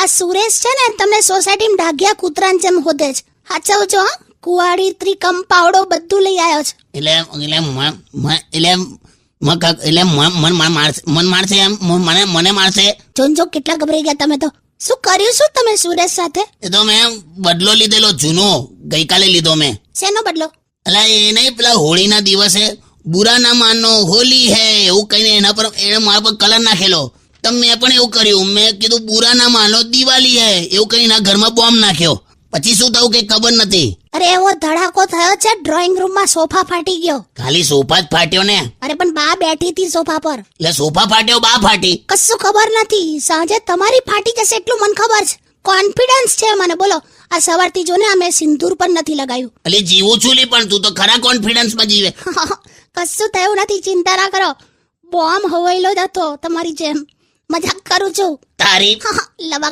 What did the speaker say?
આ સુરેશ છે ને તમને સોસાયટીમાં ડાઘિયા કૂતરાની જેમ હોદે છે. હાચવજો હા, કુવાડી ત્રિકમ પાવડો બધું લઈ આવ્યો છે. મન મારશે એમ મને મારશે. જોનજો કેટલા ગભરાઈ ગયા તમે તો. શું કર્યું શું તમે સુરેશ સાથે? એ તો મેં બદલો લીધેલો જૂનો, ગઈકાલે લીધો મેં. શેનો બદલો? એટલે એ નહીં, પેલા હોળીના દિવસે બુરા ના માનો હોલી હે એવું કહીને એના પર એને મારા પર કલર નાખેલો. તો મેં પણ એવું કર્યું, મેં કીધું બુરા ના માનો દિવાળી હે એવું કહીને એના ઘરમાં બોમ્બ નાખ્યો. પછી શું થયું કઈ ખબર નથી. અરે એવો ધડાકો થયો છે, ડ્રોઈંગ રૂમમાં સોફા ફાટી ગયો. ખાલી સોફા જ ફાટ્યો ને? અરે પણ બા બેઠી હતી સોફા પર. એટલે સોફા ફાટ્યો, બા ફાટી? કશું ખબર નથી, સાંજે તમારી ફાટી જશે એટલું મને ખબર છે. કોન્ફિડન્સ છે મને. બોલો, આ સવારથી જો ને અમે સિંદૂર પણ નથી લગાવ્યું. એટલે જીવું છું લી, પણ તું તો ખરા કોન્ફિડન્સમાં જીવે. કશું થયું નથી, ચિંતા ના કરો. બોમ્બ હવાયેલો જ હતો તમારી જેમ. મજાક કરું છું. તારી લવા